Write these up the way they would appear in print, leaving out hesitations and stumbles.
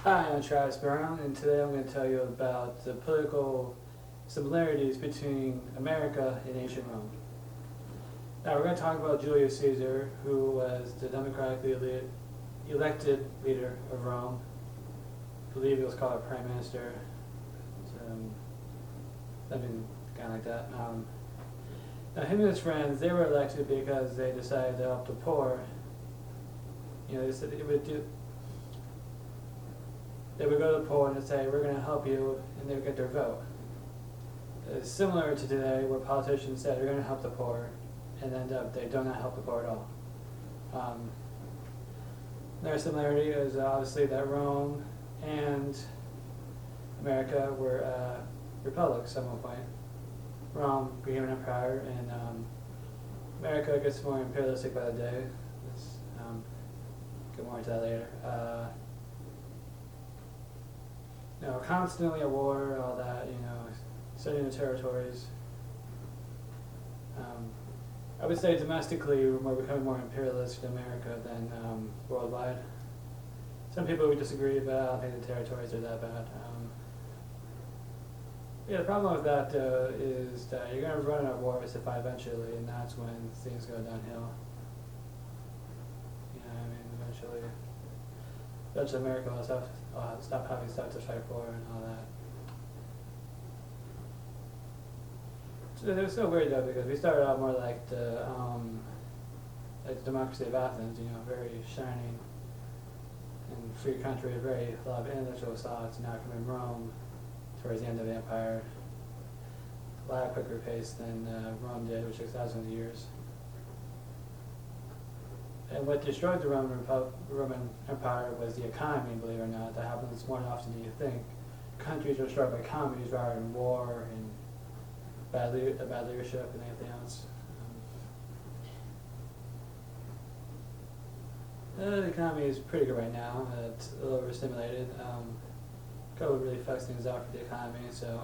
Hi, I'm Travis Brown, and today I'm going to tell you about the political similarities between America and ancient Rome. Now, we're going to talk about Julius Caesar, who was the democratically elected leader of Rome. I believe he was called a prime minister. Something kind of like that. Now, him and his friends, they were elected because they decided to help the poor. They said they would go to the poor and say, we're going to help you, and they would get their vote. It's similar to today where politicians say they're going to help the poor and end up they do not help the poor at all. Another similarity is obviously that Rome and America were republics at one point. Rome became an empire, and America gets more imperialistic by the day. Let's get more into that later. Constantly at war, all that, setting the territories. I would say domestically we're becoming more imperialist in America than worldwide. Some people would disagree, but I don't think the territories are that bad. The problem with that is that you're going to run out of wars if eventually, and that's when things go downhill. Eventually America will stop having stuff to fight for and all that. So it was so weird though, because we started out more like the democracy of Athens, very shining and free country, very a lot of intellectual thoughts. Now coming Rome towards the end of the empire, a lot quicker pace than Rome did, which took thousands of years. And what destroyed the Roman Empire was the economy, believe it or not. That happens more often than you think. Countries are destroyed by economies rather than war and bad leadership and anything else. The economy is pretty good right now. It's a little overstimulated. COVID really fucks things up for the economy, so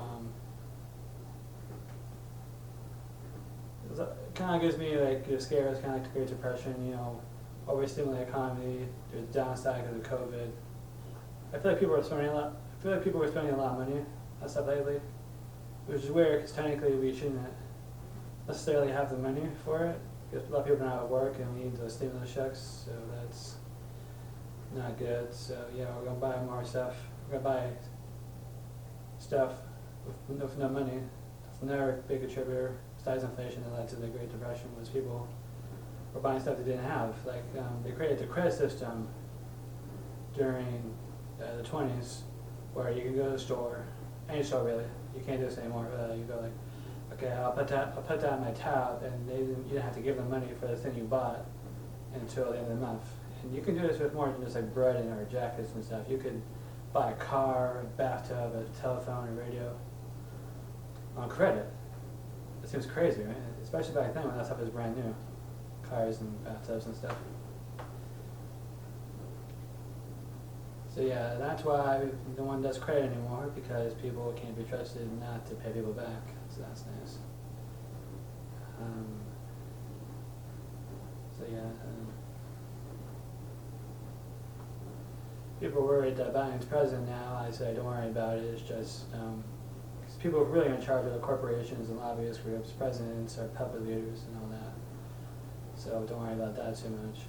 it kind of gives me like scares, kind of like the Great Depression. Overstimulated economy. There's a downside because of COVID. I feel like people are spending a lot. of money on stuff lately, which is weird because technically we shouldn't necessarily have the money for it. Because a lot of people are not at work and we need those stimulus checks, so that's not good. So we're gonna buy more stuff. We're gonna buy stuff with no money. Another big contributor besides inflation that led to the Great Depression was people were buying stuff they didn't have. They created the credit system during the 20s, where you can go to the store, any store really. You can't do this anymore. You go okay, I'll put that on my tab, and you didn't have to give them money for the thing you bought until the end of the month. And you can do this with more than just like bread or jackets and stuff. You could buy a car, a bathtub, a telephone, a radio on credit. It seems crazy, right? Especially back then when that stuff was brand new. Cars and bathtubs and stuff. So that's why no one does credit anymore, because people can't be trusted not to pay people back. So that's nice. People are worried that Biden's president now. I say don't worry about it. It's just because people are really in charge of the corporations and lobbyist groups. Presidents are puppet leaders and all that. So don't worry about that too much.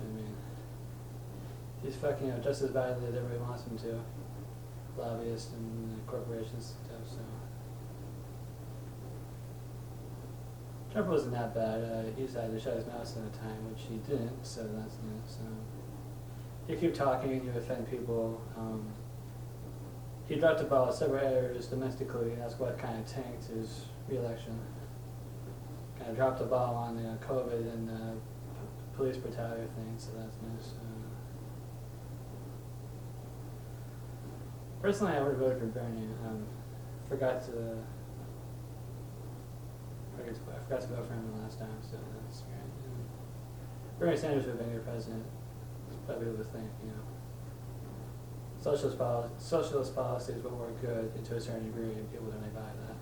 He's fucking up just as badly as everybody wants him to. Lobbyists and corporations and stuff, so. Trump wasn't that bad. He decided to shut his mouth at the time, which he didn't, so that's new. So you keep talking and you offend people. He dropped the ball several errors domestically, and that's what kind of tanked his re-election. Kind of dropped the ball on the COVID and police brutality thing, so that's news. Personally, I would have voted for Bernie. I forgot to vote for him the last time, so that's great. Bernie Sanders would have been your president. That's probably what we think, Socialist policies would work good to a certain degree, and people don't really buy that.